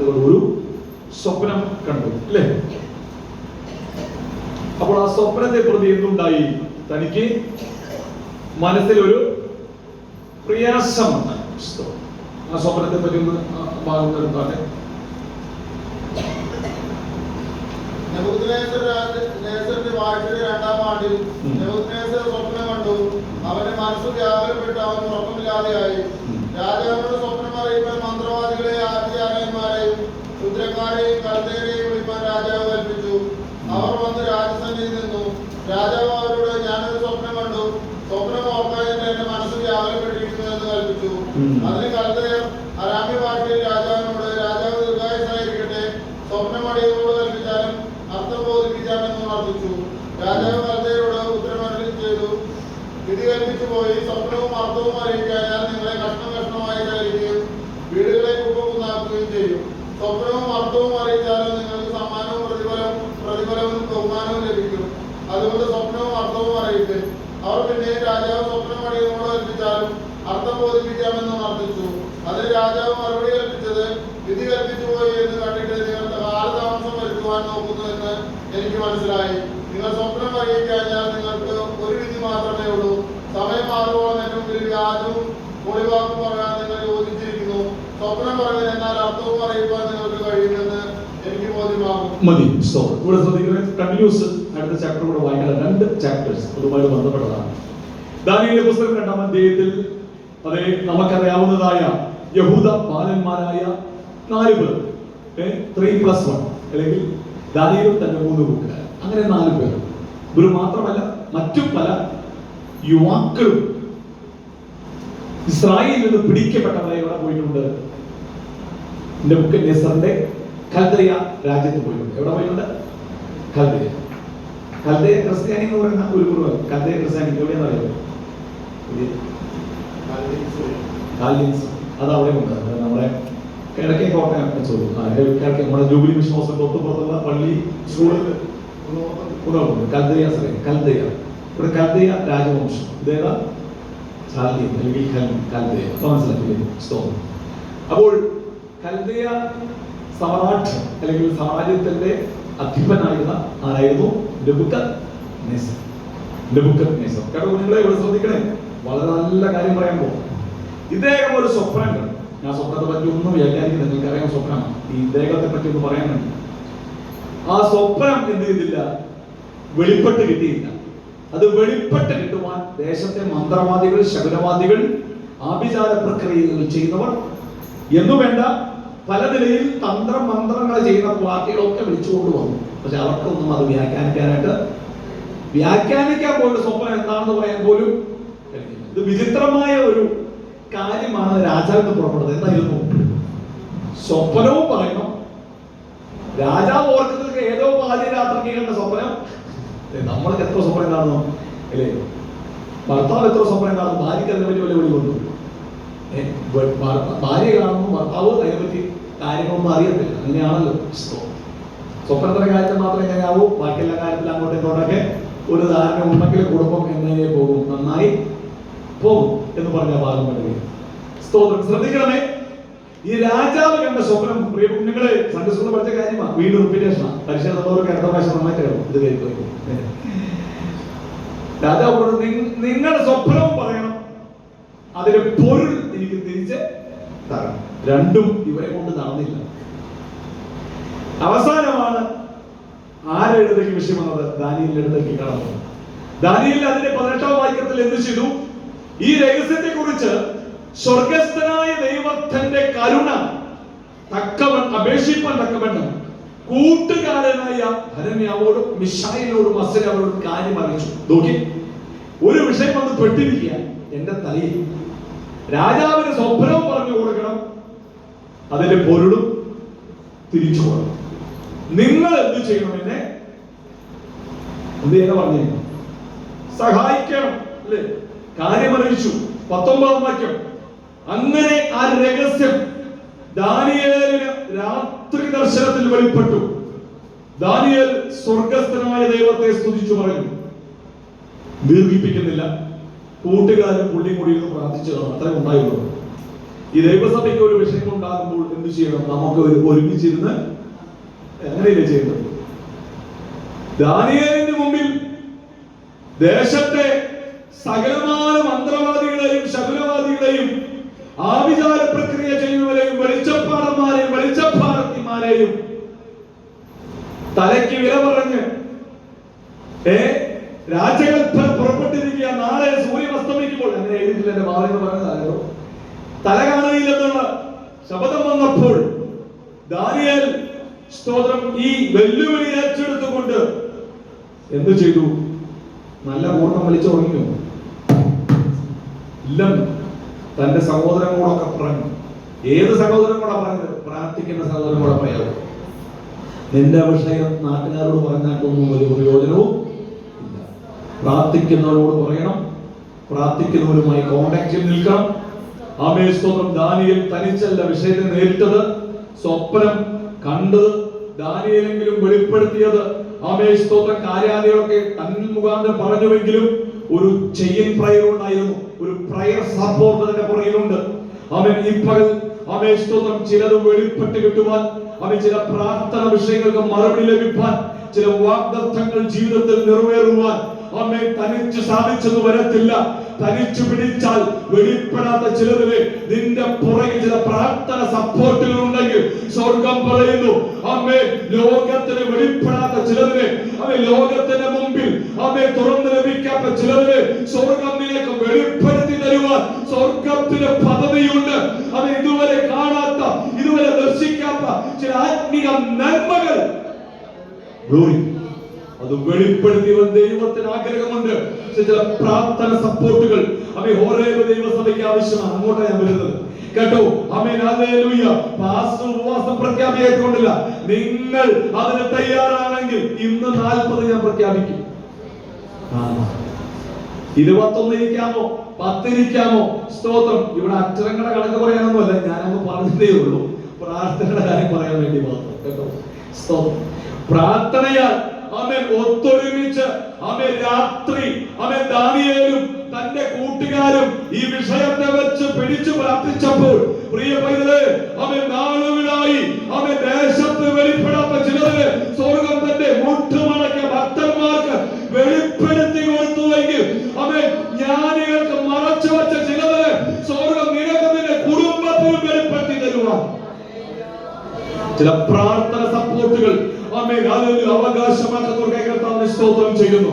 ഇരുന്നുകൊണ്ട് ഒരു സ്വപ്നം കണ്ടു അല്ലേ? അപ്പോൾ ആ സ്വപ്നത്തെ പ്രതി എന്തുണ്ടായി? തനിക്ക് മനസ്സിലൊരു പ്രയാസമുണ്ടായി. ആ സ്വപ്നത്തെ പറ്റി ഒന്ന് ഭാഗം എടുത്താട്ടെ. രണ്ടാം ആണ്ടിൽ നെബൂഖദ്നേസർ സ്വപ്നം കണ്ടു. അവന്റെ മനസ്സ് വ്യാകുലപ്പെട്ട് അവൻ ഉറക്കമില്ലാതെയായി. രാജാവിനോട് സ്വപ്നം അറിയിക്കാൻ മന്ത്രവാദികളെയും ആദ്യജാനന്മാരെയും ക്ഷുദ്രക്കാരെയും കൽദയരെയും വിളിക്കാൻ രാജാവ് കൽപ്പിച്ചു. അവർ വന്ന് രാജസന്നിധിയിൽ നിന്നു. രാജാവ് അവരോട്, ഞാനൊരു സ്വപ്നം കണ്ടു, സ്വപ്നം ഓർക്കാതിന് എന്റെ മനസ്സ് വ്യാകുലപ്പെട്ടിരിക്കുന്നു എന്ന് കൽപ്പിച്ചു. അതിന് കൽദയർ അരാമ്യ ഭാഷയിൽ രാജാവിനോട്, രാജാവ് ദീർഘായുസ്സായിരിക്കട്ടെ, സ്വപ്നം അടിയനോട് കൽപ്പിച്ചാലും അർത്ഥം ബോധിപ്പിച്ചാണെന്ന് പ്രാർത്ഥിച്ചു. രാജാവ് കൽദയരോട് ഉത്തരമരുളി ചെയ്തു, വിധി കൽപ്പിച്ചു പോയി. സ്വപ്നവും അർത്ഥവും അറിയിക്കാൻ ഞാൻ നിങ്ങളെ കഷ്ണം കഷ്ണമായി ചലിക്കുകയും വീടുകളെ കുപ്പകുന്നാക്കുകയും ചെയ്യും. സ്വപ്നവും അർത്ഥവും അറിയിച്ചാലും നിങ്ങൾക്ക് സമ്മാനവും പ്രതിഫലവും ബഹുമാനവും ലഭിക്കും. അതുകൊണ്ട് സ്വപ്നവും അർത്ഥവും അറിയിട്ടെ. അവർ പിന്നെ രാജാവ് സ്വപ്നം അടിയനോട് കൽപ്പിച്ചാലും അർത്ഥം ബോധിപ്പിക്കാമെന്ന് പ്രാർത്ഥിച്ചു. അതിന് രാജാവ് മറുപടി കൽപ്പിച്ചത്, വിധി കൽപ്പിച്ചു പോയി എന്ന് കണ്ടിട്ട് നിങ്ങൾ കാലതാമസം വരുത്തുവാൻ നോക്കുന്നു എന്ന് എനിക്ക് മനസ്സിലായി. നിങ്ങൾ സ്വപ്നം അറിയിക്കഴിഞ്ഞാൽ നിങ്ങൾക്ക് ഒരു വിധി മാത്രമേ ഉള്ളൂ. സമയം മാറുമ്പോഴും എന്റെ മുമ്പിൽ വ്യാജവും ഒളിവാക്കും പറയാൻ നിങ്ങൾ യോജിച്ചിരിക്കുന്നു. സ്വപ്നം പറയുന്നത് എന്നാൽ അർത്ഥവും അറിയിക്കാൻ നിങ്ങൾക്ക് കഴിയുമെന്ന് എനിക്ക് ബോധ്യമാകും. മതി. ഇവിടെ ശ്രദ്ധിക്കുന്നത് കണ്ടിന്യൂസ് അടുത്ത ചാപ്റ്റർ കൂടെ വായിക്കണം. 2 ചാപ്റ്റേഴ്സ് അതുമായി ബന്ധപ്പെട്ടതാണ്. ദാനിയേലിന്റെ പുസ്തകം 2-ാം അധ്യായത്തിൽ അതെ നമുക്കറിയാവുന്നതായ യഹൂദ ബാലന്മാരായ 4 പേർ, 3+1 അല്ലെങ്കിൽ ദാനിയേലും തന്റെ 3 കൂട്ടുകാർ, അങ്ങനെ 4 പേർ. ഇവർ മാത്രമല്ല മറ്റു പല യുവാക്കളും ഇസ്രായേലിൽ നിന്ന് പിടിക്കപ്പെട്ടവരെ എവിടെ പോയിട്ടുണ്ട്? നെബൂഖദ്നേസറിന്റെ കൽദയ രാജ്യത്ത് പോയിട്ടുണ്ട്. എവിടെ പോയിട്ടുണ്ട്? കൽദയ. കൽദയ ക്രിസ്ത്യാനി എന്ന് പറയുന്ന ഒരു കുടുംബം. കൽദയ ക്രിസ്ത്യാനി എവിടെയാണെന്ന് അറിയാമോ? അത് അവിടെ ഉണ്ട്. നമ്മുടെ കിഴക്കേ കോട്ടയം കിഴക്കേ നമ്മുടെ ജൂബിലി മിഷൻ ഹോസ്പിറ്റൽ തൊട്ടുപുറത്തുള്ള പള്ളി സ്കൂളിൽ കൽദയ. കൽദയ ഇവിടെ കൽദയ രാജവംശം. ഇതേതാ? ചാൽദിയൻ അല്ലെങ്കിൽ കൽദയ. മനസ്സിലാക്കില്ലേ? അപ്പോൾ കൽദയ സമ്രാട്ട് അല്ലെങ്കിൽ സാമ്രാജ്യത്തിന്റെ അധിപനായിരുന്ന ആരായിരുന്നു? നെബൂഖദ്നേസർ. കേട്ടോ നിങ്ങളെ ഇവിടെ ശ്രദ്ധിക്കണേ, വളരെ നല്ല കാര്യം പറയുമ്പോൾ ഇദ്ദേഹം ഒരു സ്വപ്നം കണ്ടു. ഞാൻ സ്വപ്നത്തെ പറ്റി ഒന്നും വ്യാഖ്യാനിക്കുന്നത് നിങ്ങൾക്കറിയാം സ്വപ്നമാണ്. ഈ ഇദ്ദേഹത്തെ പറ്റി ഒന്ന് പറയാൻ വേണ്ടി ആ സ്വപ്നം എന്ത് ചെയ്തില്ല? വെളിപ്പെട്ട് കിട്ടിയില്ല. അത് വെളിപ്പെട്ട് കിട്ടുവാൻ ദേശത്തെ മന്ത്രവാദികൾ, ശകുനവാദികൾ, ആഭിചാര പ്രക്രിയകൾ ചെയ്യുന്നവർ എന്നു വേണ്ട പല നിലയിൽ മന്ത്രങ്ങൾ ചെയ്യുന്ന പാർട്ടികളൊക്കെ വിളിച്ചുകൊണ്ട് വന്നു. പക്ഷെ അവർക്കൊന്നും അത് വ്യാഖ്യാനിക്കാൻ പോലും സ്വപ്നം എന്താണെന്ന് പറയാൻ പോലും കഴിഞ്ഞില്ല. ഇത് വിചിത്രമായ ഒരു കാര്യമാണ് രാജാവിന് പുറപ്പെടുന്നത്. എന്തായിരുന്നു? സ്വപ്നവും പറയണം. രാജാവ് ഓർക്കുന്നത് ഏതോ പാതിരാത്രിക്ക് കണ്ട സ്വപ്നം. നമ്മൾക്ക് എത്ര സ്വപ്നം കാണുന്നു അല്ലേ? ഭർത്താവ് എത്ര സ്വപ്നം കാണുന്നു? ഭാര്യയ്ക്ക് അതിനെപ്പറ്റി വലിയ വെളി വന്നു. ഭാര്യ കാണുന്നു, ഭർത്താവ് അതിനെപ്പറ്റി കാര്യങ്ങളൊന്നും അറിയത്തില്ല. അങ്ങനെയാണല്ലോ. സ്വപ്നത്തിന്റെ കാര്യത്തിൽ മാത്രമേ എങ്ങനെയാവൂ, ബാക്കിയെല്ലാ കാര്യത്തിലും അങ്ങോട്ടും ഇങ്ങോട്ടൊക്കെ ഒരു ധാരണ ഉണ്ടെങ്കിൽ കുടുംബം എങ്ങനെ പോകും, നന്നായി പോകും എന്ന് പറഞ്ഞ ഭാഗം പറ്റുക. സ്തോത്രം. ശ്രദ്ധിക്കണമേ, ഈ രാജാവ് കണ്ട സ്വപ്നം പ്രിയ കുഞ്ഞുങ്ങളെ സൺഡേ സ്കൂളിൽ പഠിച്ച കാര്യമാണ്. വീണ്ടും റിപ്പീറ്റേഷനാണ്. പരിശീലനമുള്ളവർക്ക് അടുത്ത പ്രാവശ്യം നന്നായിട്ട് കേൾക്കും. ഇത് കേൾക്കും. രാജാവ് നിങ്ങളുടെ സ്വപ്നവും പറയണം, അതിന്റെ പൊരുൾ എനിക്ക് തിരിച്ച് തരണം. രണ്ടും ഇവരെ കൊണ്ട് നടന്നില്ല. അവസാനമാണ് ആരുടെ അടുത്തേക്ക് വിഷയം വന്നത്? ദാനിയേലിന്റെ അടുത്തേക്ക് കടന്നത്. ദാനിയേൽ അതിന്റെ 18-ാം വാക്യത്തിൽ എന്ത് ചെയ്തു? ഈ രഹസ്യത്തെ കുറിച്ച് സ്വർഗസ്ഥനായ ദൈവത്തിന്റെ കരുണ അപേക്ഷിപ്പാൻ തക്കവണ്ണം കൂട്ടുകാരനായ ഹനന്യാവോടും മിശായേലിനോടും അസര്യാവോടും കാര്യം അറിയിച്ചു. നോക്കി, ഒരു വിഷയം വന്ന് പെട്ടിരിക്കുക എന്റെ തലയിൽ. രാജാവിന് സ്വപ്നവും പറഞ്ഞു കൊടുക്കണം, അതിന്റെ പൊരുളും തിരിച്ചു കൊടുക്കണം. നിങ്ങൾ എന്ത് ചെയ്യണം? എന്നെ എന്ത് ചെയ്യാൻ പറഞ്ഞു? സഹായിക്കണം അല്ലേ? കാര്യമറിയിച്ചു. 19-ാം വാക്യം. അങ്ങനെ ആ രഹസ്യം ദാനിയേലിന് രാത്രി ദർശനത്തിൽ വെളിപ്പെട്ടു. ദാനിയേൽ സ്വർഗസ്ഥനായ ദൈവത്തെ സ്തുതിച്ചു പറഞ്ഞു. ദീർഘിപ്പിക്കുന്നില്ല. കൂട്ടുകാരും പുള്ളിയും കൂടി ഇരുന്ന് പ്രാർത്ഥിച്ചതാണ്. അത്രയും ഉണ്ടായുള്ളൂ. ഈ ദൈവസഭയ്ക്ക് ഒരു വിഷയം ഉണ്ടാകുമ്പോൾ എന്ത് ചെയ്യണം? നമുക്ക് ഒരുമിച്ചിരുന്ന് എങ്ങനെയല്ലേ ചെയ്യേണ്ടത്? ദാനിയേലിന്റെ മുമ്പിൽ ദേശത്തെ സകലമായ മന്ത്രവാദികളെയും ശകുനവാദികളെയും ആവിചാര പ്രക്രിയ ചെയ്യുന്നവരെയും വെളിച്ചപ്പാടന്മാരെയും വെളിച്ചപ്പാടത്തിമാരെയും തലയ്ക്ക് വില പറഞ്ഞ് രാജകൽപ്പന പുറപ്പെട്ടിരിക്കുക, നാളെ സൂര്യൻ അസ്തമിക്കുമ്പോൾ, അങ്ങനെ എഴുതിയില്ല എന്റെ മാറിയെന്ന് പറഞ്ഞതാണല്ലോ, തല കാണുകയില്ലെന്നുള്ള ശബ്ദം വന്നപ്പോൾ ദാനിയേൽ സ്തോത്രം ഈ വെല്ലുവിളി ഏറ്റെടുത്തുകൊണ്ട് എന്ത് ചെയ്തു? നല്ല പൂർണ്ണം വലിച്ചുറങ്ങി ഇല്ലം തന്റെ സഹോദരങ്ങളോടൊക്കെ പറഞ്ഞു. ഏത് സഹോദരൻ കൂടെ പറഞ്ഞത്? പ്രാർത്ഥിക്കുന്ന സഹോദരൻ കൂടെ പറയാം. നിന്റെ വിഷയം നാട്ടുകാരോട് പറഞ്ഞാട്ടൊന്നും ഒരു പ്രയോജനവും ഇല്ല. പ്രാർത്ഥിക്കുന്നവരോട് പറയണം, പ്രാർത്ഥിക്കുന്നവരുമായി കോണ്ടാക്റ്റിൽ നിൽക്കണം. ആമേൻ സ്തോത്രം. ദാനിയേൽ തനിച്ചല്ല വിഷയത്തെ നേരിട്ടത്, സ്വപ്നം കണ്ട് ദാനിയേലെങ്കിലും വെളിപ്പെടുത്തിയത്. ആമേൻ സ്തോത്രം. കാര്യാദികളൊക്കെ തന്നിൽ മുഖാന്തരം പറഞ്ഞുവെങ്കിലും ഒരു ചെയിൻ പ്രയർ ഉണ്ടായിരുന്നു, ഒരു പ്രയർ സപ്പോർട്ട് അതിന്റെ പുറകിലുണ്ട്. ആമേൻ. ഈ പകൽ ആമേൻ സ്തോത്രം ചിലത് വെളിപ്പെട്ട് കിട്ടുവാൻ, ആമേൻ ചില പ്രാർത്ഥന വിഷയങ്ങൾക്ക് മറുപടി ലഭിക്കാൻ, ചില വാഗ്ദത്തങ്ങൾ ജീവിതത്തിൽ നിറവേറുവാൻ ആമേൻ തനിച്ച് സാധിച്ചെന്ന് വരത്തില്ല. തനിച്ചു പിടിച്ചാൽ വെളിപ്പെടാത്ത ചിലതില് നിന്റെ പുറകിൽ ചില പ്രാർത്ഥന സപ്പോർട്ടുകൾ ഉണ്ടെങ്കിൽ സ്വർഗം പറയുന്നു ആമേൻ ലോകത്തിന് വെളിപ്പെടാത്ത ചിലതിന്, ആമേൻ ലോകത്തിന്റെ മുമ്പിൽ ആമേൻ തുറന്നു ലഭിക്കാത്ത ചിലതിന് സ്വർഗം നിനക്ക് വെളിപ്പെടുത്തി തരുവാൻ സ്വർഗത്തിന് പദ്ധതിയുണ്ട്. ആമേൻ ഇതുവരെ കാണാത്ത, ഇതുവരെ ദർശിക്കാത്ത ചില ആത്മീയ നന്മകൾ അത് വെളിപ്പെടുത്തി ദൈവത്തിന് ആഗ്രഹമുണ്ട്. ചില പ്രാർത്ഥന സപ്പോർട്ടുകൾ അവയെ ഹോരേബ് ദൈവസഭയ്ക്ക് ആവശ്യമാണ്. അങ്ങോട്ടാണ് ഞാൻ വരുന്നത് കേട്ടോ. ആമേൻ. ഹല്ലേലൂയ. പാസ്റ്റർ ഉപവാസം പ്രഖ്യാപിക്കൊണ്ടില്ല. നിങ്ങൾ അതിന് തയ്യാറാണെങ്കിൽ ഇന്ന് 40 ഞാൻ പ്രഖ്യാപിക്കും. 21 ഇരിക്കാമോ 10 ഇരിക്കാമോ? സ്തോത്രം. ഇവിടെ അക്ഷരങ്ങളുടെ കണക്ക് പറയാനൊന്നുമല്ല, ഞാനങ്ങ് പറഞ്ഞതേ ഉള്ളൂ. പ്രാർത്ഥനയുടെ കാര്യം പറയാൻ വേണ്ടി മാത്രം കേട്ടോ. സ്തോത്രം. പ്രാർത്ഥനയാൽ ആമേൻ ഒത്തൊരുമിച്ച് ആമേൻ രാത്രി ആമേൻ ദാനിയേലും തന്റെ കൂട്ടുകാരും ഈ വിഷയത്തെ വെച്ച് പിടിച്ചു പ്രാർത്ഥിച്ചപ്പോൾ പ്രിയ പൈതലേ ആമേൻ നാളുകളായി ആമേൻ ദേശത്ത് വെളിപ്പെടാത്ത ചിലതിന് സ്വർഗം തന്റെ മുട്ടുമടക്കിയ ഭക്തന്മാർക്ക് വെളിപ്പെടുത്തി കൊടുത്തുവെങ്കിൽ ആമേൻ ജ്ഞാനികൾക്ക് മറച്ചു വച്ച ചിലതിന് സ്വർഗം നിനക്ക് നിന്റെ കുടുംബത്തിനും വെളിപ്പെടുത്തി തരുവാൻ ചില പ്രാർത്ഥന സപ്പോർട്ടുകൾ ആമേൻ അതിന് അവകാശമാക്കുന്നവർക്ക് കർത്താവിനെ സ്തോത്രം ചെയ്യുന്നു.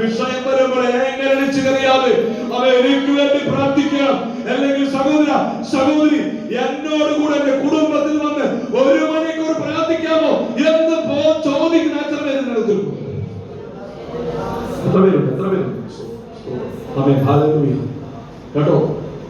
വിഷയം വരുമ്പോൾ എങ്ങനെ അടിച്ചു കറിയാതെ അവൻ എനിക്ക് വേണ്ടി പ്രാർത്ഥിക്കണം, അല്ലെങ്കിൽ സഹോദര സഹോദരി എന്നോട് കൂടെ എന്റെ കുടുംബത്തിൽ വന്ന് 1 മണിക്കൂർ പ്രാർത്ഥിക്കാമോ എന്ന് ചോദിക്കുന്ന എത്ര പേരുണ്ട്? എത്ര പേരുണ്ട്? ആമേൻ. ഹല്ലേലൂയ കേട്ടോ.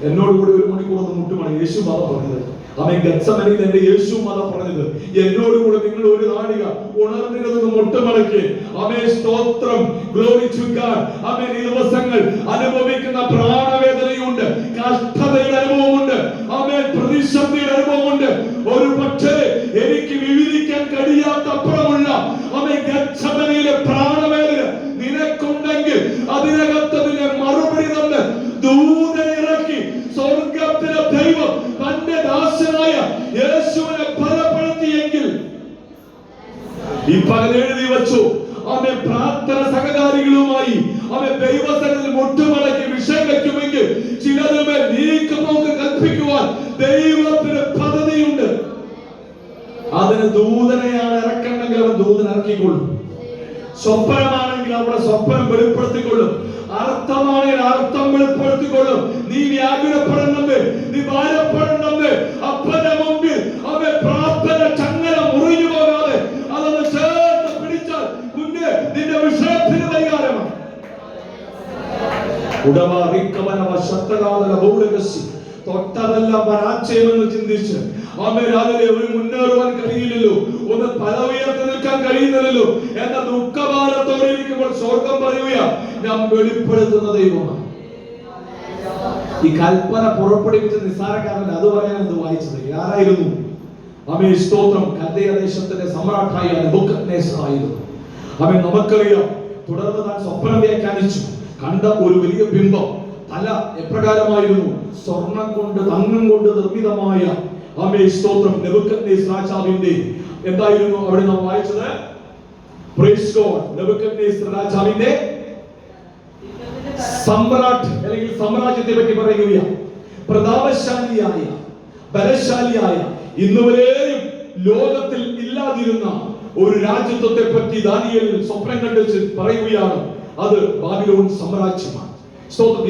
എന്നോട് കൂടി 1 മണിക്കൂർ ഒന്ന് മുട്ടുമാണ് യേശു മാത പറഞ്ഞത്. ആമേൻ. ഗത്സമനയിൽ എന്റെ യേശു മാത പറഞ്ഞത്, എന്നോട് കൂടെ നിങ്ങൾ 1 നാഴിക ഉണർന്നിരുന്ന് മുട്ടുമടക്കി. ആമേൻ. സ്തോത്രം. Glory to God. ആമേൻ. ഈ ദിവസങ്ങൾ അനുഭവിക്കുന്ന പ്രാണവേദനയുണ്ട്, കഷ്ടതയുടെ അനുഭവമുണ്ട്, ആമേൻ പ്രതിസന്ധിയുടെ അനുഭവമുണ്ട്. ഒരു പക്ഷേ എനിക്ക് വിവരിക്കാൻ കഴിയാത്തപ്പുറമുള്ള ആമേൻ ഗത്സമനയിലെ പ്രാണവേദന നിനക്കുണ്ടെങ്കിൽ അതിനകത്ത് നിന്നെ മറുപടി തന്ന് ദൂതനെ ഇറക്കി സ്വർഗത്തിലെ ദൈവം തന്റെ ദാസനായ യേശുവിനെ ബലപ്പെടുത്തിയെങ്കിൽ ഈ പകൽ എഴുതി വെച്ചു. അവൻ പ്രാർത്ഥന സഹകാരികളുമായി അവൻ ദൈവസന്നിധിയിൽ മുട്ടുമടക്കി വിഷയം വെക്കുമെങ്കിൽ ചിലതുമേ നീക്കുപോക്ക് കൽപ്പിക്കുവാൻ ദൈവത്തിന് പദ്ധതിയുണ്ട്. അതിന് ദൂതനെയാണ് ഇറക്കണമെങ്കിൽ അവൻ ദൂതൻ ഇറക്കിക്കൊള്ളും. സ്വപ്നമാണെങ്കിൽ അവിടെ സ്വപ്നം വെളിപ്പെടുത്തിക്കൊള്ളും. അർത്ഥമാണെങ്കിൽ അർത്ഥം വെളിപ്പെടുത്തിക്കൊള്ളും. നീ വ്യാകുലപ്പെടണമെന്ന്, നീ ഭാരപ്പെടണമെന്ന് അപ്പന്റെ മുമ്പിൽ അവൻ പ്രാർത്ഥന ചങ്ങല മുറിഞ്ഞു പോകാതെ അതൊന്ന് ചേർത്ത് പിടിച്ചാൽ കുഞ്ഞ് നിന്റെ വിഷയത്തിന് പരിഹാരമാണ്. തൊട്ടതെല്ലാം പരാജയമെന്ന് ചിന്തിച്ച് അതിലെ ഒരു മുന്നേറുവാൻ കഴിയില്ലല്ലോ, ഒന്ന് തല ഉയർത്തി നിൽക്കാൻ കഴിയുന്നില്ലല്ലോ എന്ന ദുഃഖഭാരത്തോടെ ഇരിക്കുമ്പോൾ സ്വർഗം പറയുക, ഞാൻ വെളിപ്പെടുത്തുന്ന ദൈവമാണ്. ഈ കൽപ്പന പുറപ്പെടുവിച്ച നിസ്സാരക്കാരൻ അത് പറയാൻ എന്ത് വായിച്ചത്? ആരായിരുന്നു? ആമേൻ. സ്തോത്രം. കൽദയ ദേശത്തിന്റെ സമ്രാട്ടായ നെബൂഖദ്നേസർ ആയിരുന്നു. ആമേൻ. നമുക്കറിയാം, തുടർന്ന് താൻ സ്വപ്നം വ്യാഖ്യാനിച്ചു. കണ്ട ഒരു വലിയ ബിംബം തല എപ്രകാരമായിരുന്നു? സ്വർണം കൊണ്ട്, തങ്കം കൊണ്ട് നിർമ്മിതമായ സ്തോത്രം നെബൂഖദ്നേസർ രാജാവിന്റെ എന്തായിരുന്നു അവിടെ നാം വായിച്ചത്? Praise God. നെബൂഖദ്നേസർ രാജാവിന്റെ സമ്രാട്ട് അല്ലെങ്കിൽ സാമ്രാജ്യത്തെ പറ്റി പറയുകയാണ്. പ്രതാപശാലിയായ, ബലശാലിയായ, ഇന്നുവരെയും ലോകത്തിൽ ഇല്ലാതിരുന്ന ഒരു രാജ്യത്വത്തെ പറ്റി ദാനിയേൽ സ്വപ്നം കണ്ട് പറയുകയാണ്. അത് ബാബിലോൺ സാമ്രാജ്യമാണ്.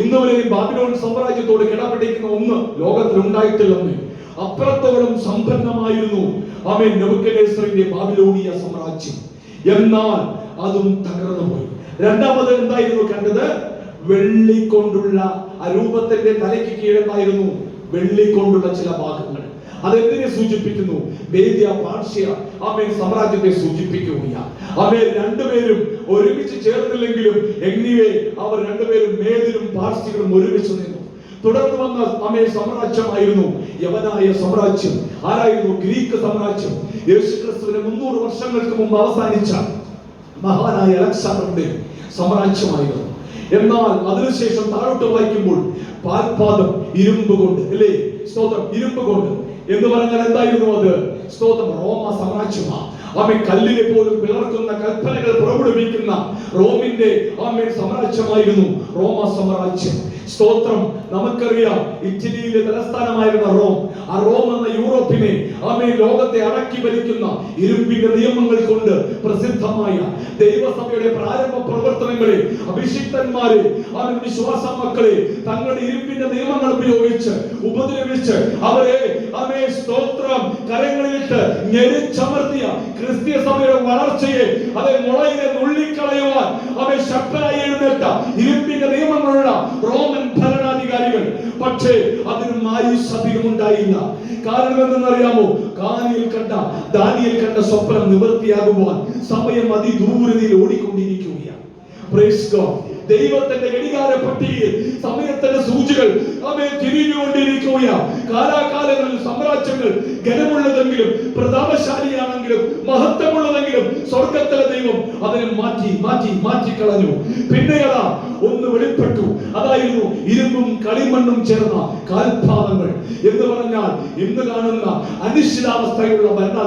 ഇന്നുവരെയും ബാബിലോൺ സാമ്രാജ്യത്തോട് കിടപിടിക്കുന്ന ഒന്ന് ലോകത്തിൽ ഉണ്ടായിട്ടില്ലെന്ന്. അപ്പുറത്തോളം സമ്പന്നമായിരുന്നു നെബൂഖദ്നേസറിന്റെ ബാബിലോണിയ സാമ്രാജ്യം. എന്നാൽ അതും തകർന്നു പോയി. രണ്ടാമത് എന്തായിരുന്നു കണ്ടത്? വെള്ളി കൊണ്ടുള്ള രൂപത്തിന്റെ തലയ്ക്ക് കീഴെന്നായിരുന്നു വെള്ളി കൊണ്ടുള്ള ചില ഭാഗങ്ങൾ. അതെന്തിനെ സൂചിപ്പിക്കുന്നു? മേദ്യ പാർശ്യ സാമ്രാജ്യത്തെ സൂചിപ്പിക്കുകയാണ്. രണ്ടുപേരും ഒരുമിച്ച് ചേർന്നില്ലെങ്കിലും എനിവേ അവർ രണ്ടുപേരും മേദിലും പാർശ്യകളും ഒരുമിച്ച് നിന്നു. തുടർന്ന് വന്ന സാമ്രാജ്യമായിരുന്നു യവനായ സാമ്രാജ്യം. ആരായിരുന്നു? ഗ്രീക്ക് സാമ്രാജ്യം. യേശുക്രിസ്തുവിന് 300 വർഷങ്ങൾക്ക് മുമ്പ് അവസാനിച്ച മഹാനായ അലക്സാണ്ടറിന്റെ സാമ്രാജ്യമായിരുന്നു. എന്നാൽ അതിനുശേഷം താഴോട്ട് വായിക്കുമ്പോൾ പാൽപാദം ഇരുമ്പ് കൊണ്ട്, അല്ലേ? സ്തോത്രം, ഇരുമ്പ് കൊണ്ട് എന്ന് പറഞ്ഞാൽ എന്തായിരുന്നു അത്? സ്തോത്രം, റോമ സാമ്രാജ്യമാണ്. കല്ലിനെ പോലും പിളർക്കുന്ന കൽപ്പനകൾ പുറപ്പെടുവിക്കുന്ന റോമിന്റെ സാമ്രാജ്യമായിരുന്നു റോമ സാമ്രാജ്യം. സ്തോത്രം, നമുക്കറിയാം ഇറ്റലിയിലെ തലസ്ഥാനമായിരുന്ന റോം. ആ റോം എന്ന യൂറോപ്പിനെ ലോകത്തെ അടക്കി ഭരിക്കുന്ന ഇരുമ്പിന്റെ നിയമങ്ങൾ കൊണ്ട് പ്രസിദ്ധമായ ദൈവസഭയുടെ പ്രാരംഭ പ്രവർത്തനങ്ങളെ, അഭിഷിക്തന്മാരെ, വിശ്വാസ മക്കളെ തങ്ങളുടെ ഇരുമ്പിന്റെ നിയമങ്ങൾ ഉപയോഗിച്ച് ഉപദ്രവിച്ച് അവരെ സ്തോത്രം കരങ്ങളിലിട്ട് ഞെരിച്ചമർത്തിയ ക്രിസ്തീയ സഭയുടെ വളർച്ചയെ മുളയിലെ നുള്ളിക്കളയുവാൻ ശക്തരായി എഴുന്നേറ്റ ഇരുമ്പിന്റെ നിയമങ്ങളുള്ള റോമൻ ഭരണാധികാരികൾ. പക്ഷേ അതിന് മായുസ് ഉണ്ടായില്ല. കാരണം എന്തെന്നറിയാമോ? ദാനിയേൽ കണ്ട സ്വപ്നം നിവൃത്തിയാകുവാൻ സമയം അതിദൂരതയിൽ ഓടിക്കൊണ്ടിരിക്കുകയാണ്. Praise God. ദൈവത്തിന്റെ ഘടികാര പട്ടികയിൽ സമയത്തിന്റെ സൂചികൾ തിരിഞ്ഞുകൊണ്ടിരിക്കുകയാണ്. കാലാകാലങ്ങളിൽ സാമ്രാജ്യങ്ങൾ ഘനമുള്ളതെങ്കിലും പ്രതാപശാലിയാണെങ്കിലും മഹത്വമുള്ളതെങ്കിലും സ്വർഗത്തിലെ ദൈവം അതിനെ മാറ്റി മാറ്റി മാറ്റിക്കളഞ്ഞു. പിന്നെ അതാ ഒന്ന് വെളിപ്പെട്ടു. അതായിരുന്നു ഇരുമ്പും കളിമണ്ണും ചേർന്ന കാൽപാദങ്ങൾ എന്ന് പറഞ്ഞാൽ ഇന്ന് കാണുന്ന അനിശ്ചിതാവസ്ഥയുള്ള ഭരണ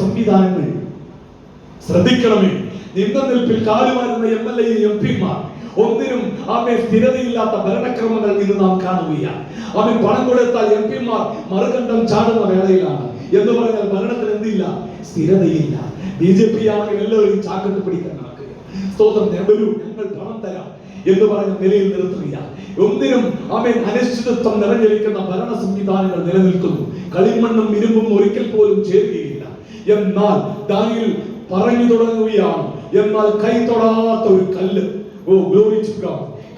സംവിധാനങ്ങൾ. ശ്രദ്ധിക്കണമേ, നിൽപ്പിൽ കാലുമാരുന്ന MLA MP-മാർ ഒന്നിനും സ്ഥിരതയില്ലാത്ത ഭരണക്രമങ്ങൾ ഇന്ന് നാം കാണുകയാണ്. പണം കൊടുത്താൽ MP-മാർ മറുകണ്ഠം ചാടുന്ന വേളയിലാണ്. എന്ന് പറഞ്ഞാൽ ഭരണത്തിൽ എന്തില്ല? സ്ഥിരതയില്ല. BJP ആണെങ്കിൽ എല്ലാവരും ചാക്കട്ട് പിടിക്കാൻ നടക്കുക. സ്തോത്രം, ഞങ്ങൾ പണം തരാം എന്ന് പറഞ്ഞ നിലയിൽ നിർത്തുക. ഒന്നിനും അനിശ്ചിതത്വം നിറഞ്ഞിരിക്കുന്ന ഭരണ സംവിധാനങ്ങൾ നിലനിൽക്കുന്നു. കളിമണ്ണും ഇരുമ്പും ഒരിക്കൽ പോലും ചേരുകയില്ല. എന്നാൽ ദാനിയേൽ പറഞ്ഞു തുടങ്ങുകയാണ്. എന്നാൽ കൈ തൊടാത്ത ഒരു കല്ല്,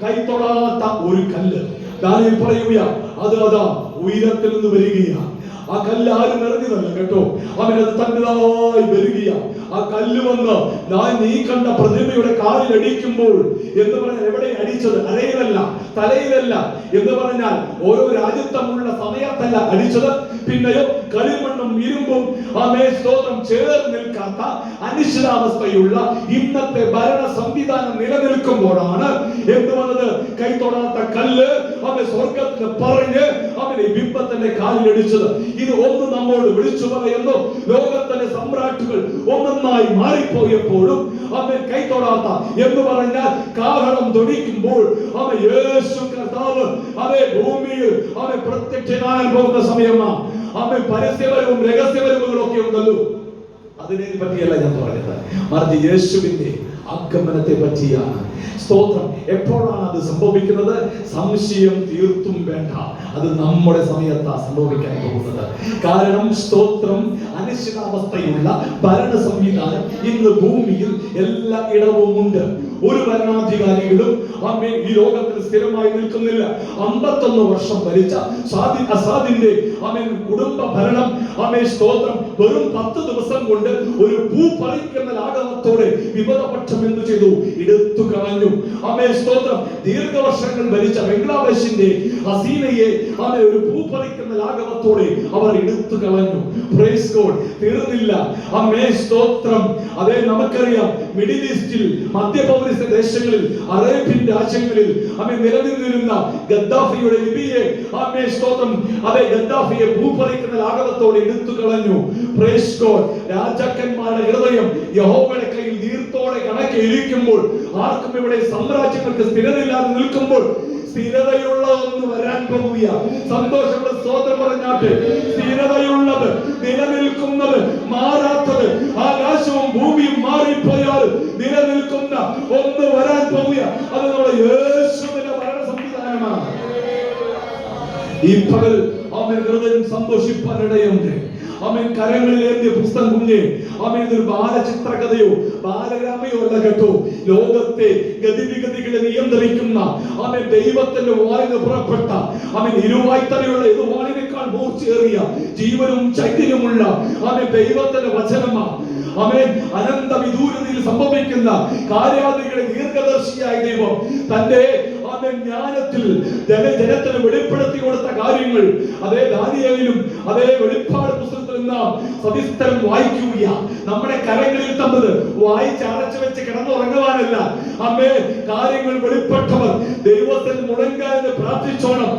കൈ തൊടാത്ത ഒരു കല്ല് ദാനിയേൽ പറയുക, അതാ ഉയരത്തിൽ നിന്ന് വരികയാണ്. ആ കല്ല് ആരും നിറഞ്ഞതല്ല കേട്ടോ, അവനത് തന്നതായി വരികയാണ്. ആ കല്ല് വന്ന് നീ കണ്ട പ്രതിമയുടെ കാലിൽ അടിക്കുമ്പോൾ എന്ന് പറഞ്ഞാൽ എവിടെ അടിച്ചത്? അരയിലല്ല, തലയിലല്ല. എന്ന് പറഞ്ഞാൽ ഓരോ രാജ്യത്തുമുള്ള സമയത്തല്ല അടിച്ചത്. പിന്നെയോ കളിമണ്ണും ഇരുമ്പും സ്തോത്രം ചേർന്ന് നിൽക്കാത്ത അനിശ്ചിതാവസ്ഥയുള്ള ഇന്നത്തെ ഭരണ സംവിധാനം നിലനിൽക്കുമ്പോഴാണ് എന്ത് വന്നത്? കൈ തൊടാത്ത കല്ല് സ്വർഗത്തിന് പറഞ്ഞ് അവനെ ബിംബത്തിന്റെ കാലിലടിച്ചത്. ഇത് ഒന്ന് നമ്മോട് വിളിച്ചു പറയുന്നു. ലോകത്തിന്റെ സമ്രാട്ടുകൾ ഒന്നൊന്നായി മാറിപ്പോയപ്പോഴും അവൻ കൈ തൊടാത്ത എന്ന് പറഞ്ഞാൽ കാഹളം തൊടിക്കുമ്പോൾ യേശു കർത്താവ് ഭൂമിയിൽ പ്രത്യക്ഷനാകാൻ പോകുന്ന സമയമാണ്. പരസ്യപരവും രഹസ്യപരവുകളും ഒക്കെ ഉണ്ടല്ലോ. അതിനെ പറ്റിയല്ല ഞാൻ പറഞ്ഞത്, മറിച്ച് യേശുവിന്റെ ആഗമനത്തെ പറ്റിയാണ്. സ്തോത്രം. എപ്പോഴാണ് അത് സംഭവിക്കുന്നത്? സംശയം തീർത്തും വേണ്ട, അത് നമ്മുടെ സമയത്താ സംഭവിക്കാൻ പോകുന്നത്. കാരണം സ്തോത്രം, അനിശ്ചിതാവസ്ഥയുള്ള ഭരണ സംവിധാനം ഇന്ന് ഭൂമിയിൽ എല്ലാ ഇടവും ഉണ്ട്. ഒരു ഭരണാധികാരികളും ഈ ലോകത്തിൽ സ്ഥിരമായി നിൽക്കുന്നില്ല. 51 വർഷം ഭരിച്ച അസാദിന്റെ കുടുംബ ഭരണം സ്തോത്രം വെറും 10 ദിവസം കൊണ്ട് ഒരു പൂ പറിക്കുന്ന ലാഘവത്തോടെ വിമതപക്ഷം എന്ത് ചെയ്തു? എടുത്തു കളഞ്ഞു. സ്തോത്രം. ദീർഘവർഷങ്ങൾ ഭരിച്ച ബംഗ്ലാദേശിന്റെ ഹസീനയെ ഒരു പൂ പറിക്കുന്ന ലാഘവത്തോടെ അവർ എടുത്തു കളഞ്ഞു. Praise God. തീർന്നില്ല. സ്തോത്രം. നമുക്കറിയാം മിഡിൽ ഈസ്റ്റിൽ മധ്യപൗര മധ്യപ്രദേശ ദേശങ്ങളിൽ, അറേബ്യൻ രാജ്യങ്ങളിൽ നിലനിന്നിരുന്ന ഗദ്ദാഫിയുടെ ലിബിയെ സ്തോത്രം അതേ ഗദ്ദാഫിയെ ഭൂപറിക്കുന്ന ലാഘവത്തോടെ എടുത്തു കളഞ്ഞു. Praise God. രാജാക്കന്മാരുടെ ഹൃദയം യഹോവയുടെ കയ്യിൽ നീർത്തോടെ കണക്കിരിക്കുമ്പോൾ, ആർക്കും ഇവിടെ സാമ്രാജ്യങ്ങൾക്ക് സ്ഥിരതയില്ലാതെ നിൽക്കുമ്പോൾ സ്ഥിരതയുള്ള ഒന്ന് വരാൻ പോകുക. സന്തോഷമുള്ള സ്തോത്രം പറഞ്ഞാട്ട്, സ്ഥിരതയുള്ളത്, നിലനിൽക്കുന്നത്, മാറാത്തത്, ആകാശവും ഭൂമിയും മാറിപ്പോയാൽ നിലനിൽക്കുന്ന ഒന്ന് വരാൻ പോകുക. അത് നമ്മുടെ യേശുവിന്റെ ഭരണ സംവിധാനമാണ്. ഈ പകൽ ഹൃദയം സന്തോഷിപ്പാനിടയുണ്ട്. കരങ്ങളിലേന്തിയ പുസ്തകം കുഞ്ഞ് ഇതൊരു ബാലചിത്രകഥയോ ബാലരാമയോ അല്ല കേട്ടോ. ലോകത്തെ ഗതിവിഗതികളെ നിയന്ത്രിക്കുന്ന ദൈവത്തിന്റെ വായിന്ന് പുറപ്പെട്ട ഇരുവായ്ത്തലയുള്ള വാളിനേക്കാൾ മൂർച്ചയേറിയ ജീവനും ചൈതന്യമുള്ള ദൈവത്തിന്റെ വചനമാണ്. അനന്ത വിദൂരതയിൽ സംഭവിക്കുന്ന കാര്യാദികളെ ദീർഘദർശിയായ ദൈവം തന്റെ ജ്ഞാനത്തിൽ ജനത്തിന് വെളിപ്പെടുത്തി കൊടുത്ത കാര്യങ്ങൾ അതേ ദാനിയേലിലും അതേ വെളിപ്പാട് പുസ്തകത്തിൽ നാം സവിസ്തരം വായിക്കുക. നമ്മുടെ കരങ്ങളിൽ തന്നത് വായിച്ച് അടച്ചു വെച്ച് കിടന്നുറങ്ങുവാനല്ല. കാര്യങ്ങൾ വെളിപ്പെട്ടവർ ദൈവത്തിൽ മുടങ്ങാതെ പ്രാർത്ഥിച്ചോണം.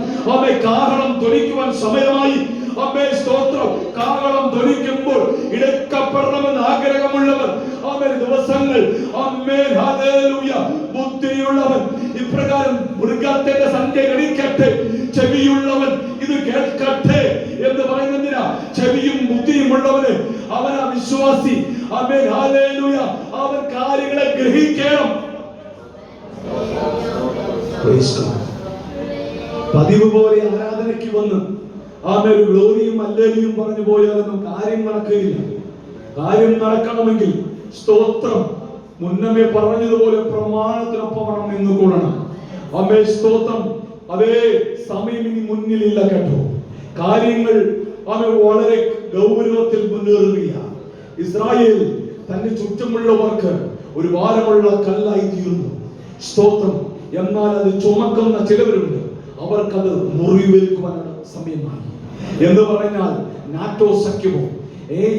കാഹളം ധ്വനിക്കുവാൻ സമയമായി. സ്തോത്രം. കാഹളം ധ്വനിക്കുമ്പോൾ ഇടക്കപ്പെടണമെന്ന് ആഗ്രഹമുള്ളവർ ദിവസങ്ങൾ ബുദ്ധിയുള്ളവൻ ഇപ്രകാരം മൃഗത്തിന്റെ സംഖ്യ ഗണിക്കട്ടെ, ചെവിയുള്ളവൻ ഇത് കേൾക്കട്ടെ എന്ന് പറയുന്നതിനാ. ചെവിയും ബുദ്ധിയും ഉള്ളവന് അവനാ വിശ്വാസി. അവൻ കാര്യങ്ങളെ ഗ്രഹിക്കണം. പതിവ് പോലെ ആരാധനയ്ക്ക് വന്ന് ഒരു ഗ്ലോറിയും അല്ലേലിയും പറഞ്ഞു പോയാലൊന്നും കാര്യം നടക്കുകയില്ല. കാര്യം നടക്കണമെങ്കിൽ സ്തോത്രം മുന്നമേ പറഞ്ഞതുപോലെ പ്രമാണത്തിനൊപ്പം നിന്നുകൊള്ളണം. സ്തോത്രം. അതേ സമയം ഇനി മുന്നിലില്ല കേട്ടോ. കാര്യങ്ങൾ വളരെ ഗൗരവത്തിൽ മുന്നേറുകയാണ്. ഇസ്രായേൽ തന്റെ ചുറ്റുമുള്ളവർക്ക് ഒരു ഭാരമുള്ള കല്ലായി തീർന്നു. സ്തോത്രം. എന്നാൽ അത് ചുമക്കുന്ന ചിലവരുണ്ട്, അവർക്കത് മുറിവേൽക്കുവാനുള്ള സമയമായി. എന്ന് പറഞ്ഞാൽ നാറ്റോ സഖ്യമോ